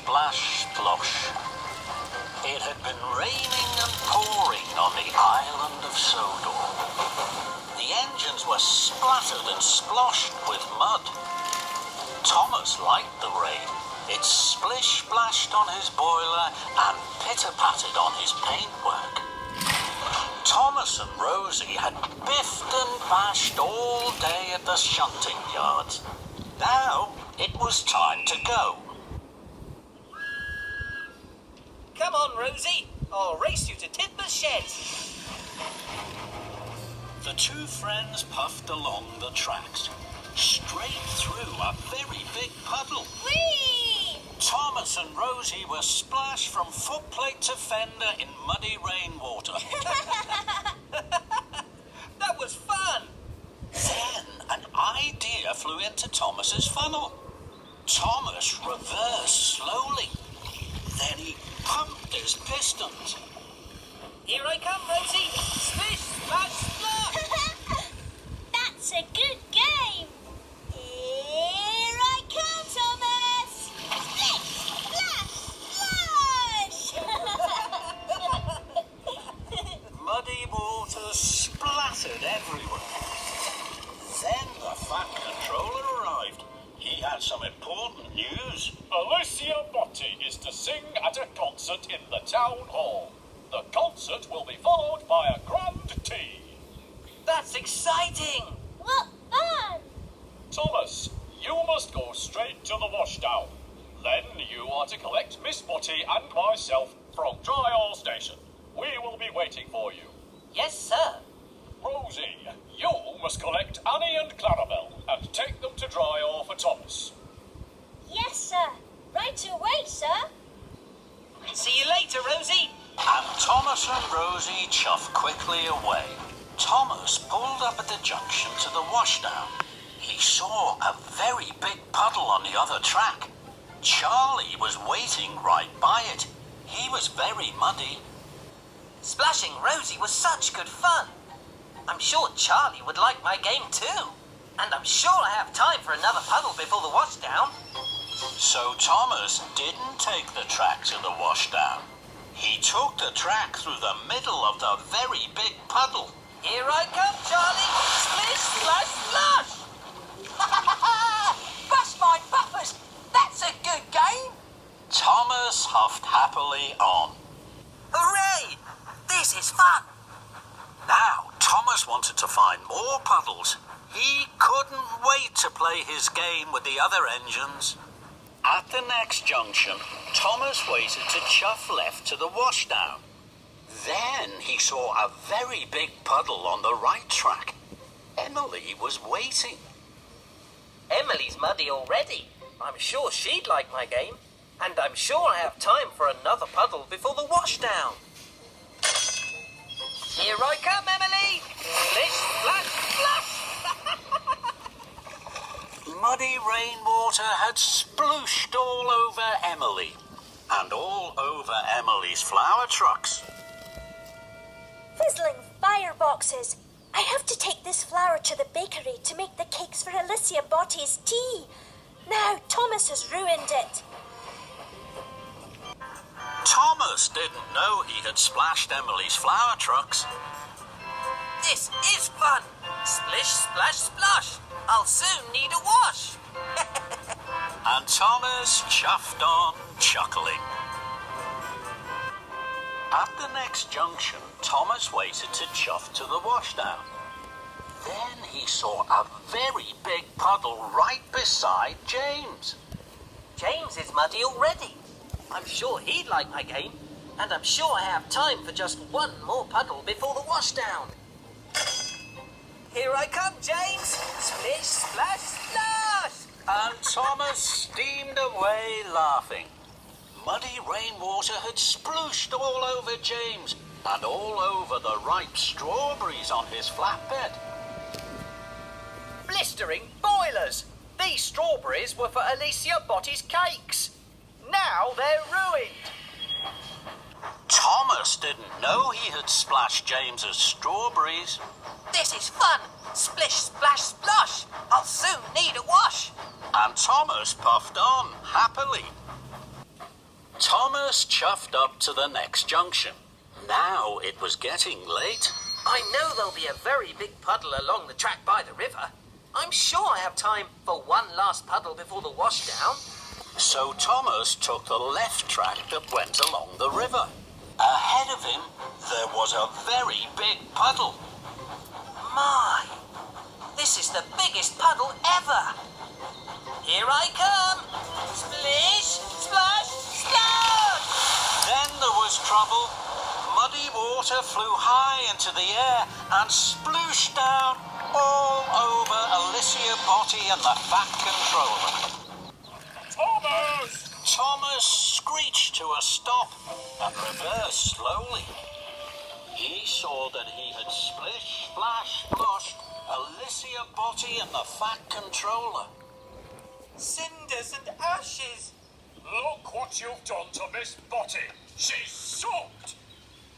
splash, splosh. It had been raining and pouring on the island of Sodor. The engines were splattered and sploshed with mud. Thomas liked the rain. It splish-splashed on his boiler and pitter-pattered on his paintwork. Thomas and Rosie had biffed and bashed all day at the shunting yards. Now it was time to go. Come on, Rosie. I'll race you to Tidmouth Sheds. The two friends puffed along the tracks, straight through a very big puddle. Whee! Thomas and Rosie were splashed from footplate to fender in muddy rainwater. That was fun. Then an idea flew into Thomas's funnel. Thomas reversed slowly. Then he pumped his pistons. Here I come, Rosie. Splish, splash, splash. That's a good game. Here I come, Thomas. Splish, splash, splash. Muddy water splattered everywhere. Then the Fat Controller arrived. He had some important news. Alicia Botti is to sing at a concert in the town hall. The concert will be followed by a grand tea. That's exciting. What fun! Thomas, you must go straight to the washdown. Then you are to collect Miss Botti and myself from Dryall Station. We will be waiting for you. Yes, sir. Rosie, you must collect Annie and Clarabelle and take them to Dryall for Thomas. Yes, sir. Right away, sir. See you later, Rosie. And Thomas and Rosie chuffed quickly away. Thomas pulled up at the junction to the washdown. He saw a very big puddle on the other track. Charlie was waiting right by it. He was very muddy. Splashing Rosie was such good fun. I'm sure Charlie would like my game too. And I'm sure I have time for another puddle before the washdown. So Thomas didn't take the track to the washdown. He took the track through the middle of the very big puddle. Here I come, Charlie. Splish, splash, splash. Bust my buffers. That's a good game. Thomas huffed happily on. Hooray! This is fun. Now, Thomas wanted to find more puddles. He couldn't wait to play his game with the other engines. At the next junction, Thomas waited to chuff left to the washdown. Then he saw a very big puddle on the right track. Emily was waiting. Emily's muddy already. I'm sure she'd like my game. And I'm sure I have time for another puddle before the washdown. Here I come, Emily! Splish, splash, splash! Muddy rainwater had splooshed all over Emily and all over Emily's flower trucks. Fizzling fireboxes. I have to take this flour to the bakery to make the cakes for Alicia Botti's tea. Now Thomas has ruined it. Thomas didn't know he had splashed Emily's flower trucks. This is fun! Splish, splash, splash! I'll soon need a wash! And Thomas chuffed on, chuckling. At the next junction, Thomas waited to chuff to the washdown. Then he saw a very big puddle right beside James. James is muddy already. I'm sure he'd like my game, and I'm sure I have time for just one more puddle before the washdown. Here I come, James! Splish, splash, splash! And Thomas steamed away laughing. Muddy rainwater had splooshed all over James and all over the ripe strawberries on his flatbed. Blistering boilers! These strawberries were for Alicia Botti's cakes. Now they're ruined. Thomas didn't know he had splashed James's strawberries. This is fun! Splish, splash, splosh! I'll soon need a wash! And Thomas puffed on, happily. Thomas chuffed up to the next junction. Now it was getting late. I know there'll be a very big puddle along the track by the river. I'm sure I have time for one last puddle before the washdown. So Thomas took the left track that went along the river. Ahead of him, there was a very big puddle. My, this is the biggest puddle ever. Here I come. Splish, splash, splash! Then there was trouble. Muddy water flew high into the air and splooshed down all over Alicia Botti and the Fat Controller. Thomas! Thomas screeched to a stop and reversed slowly. He saw that he had splish, splash, splashed Alicia Botti and the Fat Controller. Cinders and ashes. Look what you've done to Miss Botti. She's soaked.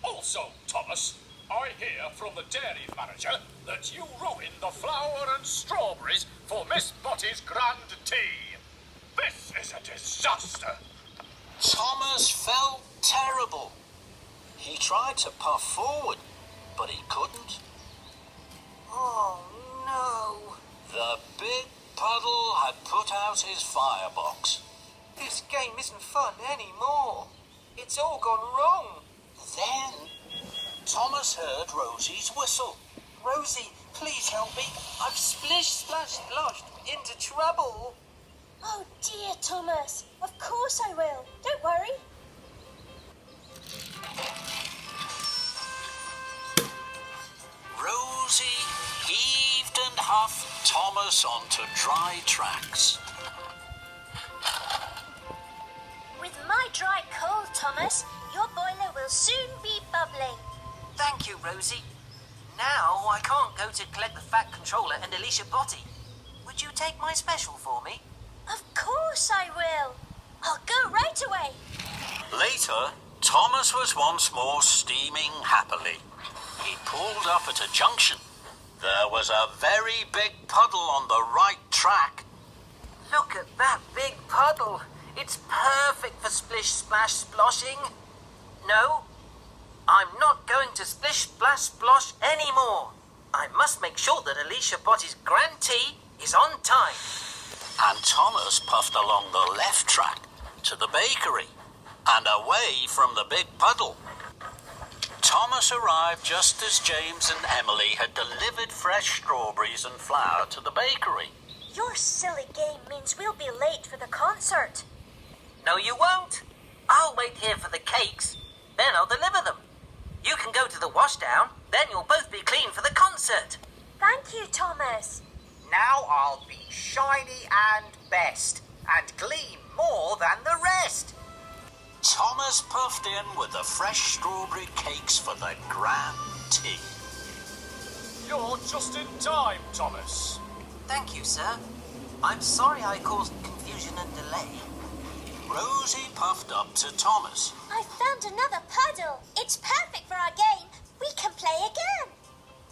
Also, Thomas, I hear from the dairy manager that you ruined the flour and strawberries for Miss Botti's grand tea. This is a disaster. Thomas felt terrible. He tried to puff forward, but he couldn't. Oh, no. The big puddle had put out his firebox. This game isn't fun anymore. It's all gone wrong. Then Thomas heard Rosie's whistle. Rosie, please help me. I've splish, splash, splashed into trouble. Oh dear, Thomas. Of course I will. Don't worry. Rosie heaved and huffed Thomas onto dry tracks. With my dry coal, Thomas, your boiler will soon be bubbling. Thank you, Rosie. Now I can't go to collect the Fat Controller and Alicia Botti. Would you take my special for me? Of course I will. I'll go right away. Later, Thomas was once more steaming happily. He pulled up at a junction. There was a very big puddle on the right track. Look at that big puddle. It's perfect for splish, splash, sploshing. No, I'm not going to splish, splash, splosh anymore. I must make sure that Alicia Botti's grand tea is on time. And Thomas puffed along the left track to the bakery and away from the big puddle. Thomas arrived just as James and Emily had delivered fresh strawberries and flour to the bakery. Your silly game means we'll be late for the concert. No, you won't. I'll wait here for the cakes, then I'll deliver them. You can go to the washdown, then you'll both be clean for the concert. Thank you, Thomas. Now I'll be shiny and best, and gleam more than the rest. Thomas puffed in with the fresh strawberry cakes for the grand tea. You're just in time, Thomas. Thank you, sir. I'm sorry I caused confusion and delay. Rosie puffed up to Thomas. I found another puddle. It's perfect for our game. We can play again.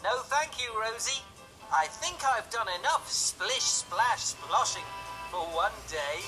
No, thank you, Rosie. I think I've done enough splish, splash, sploshing for one day.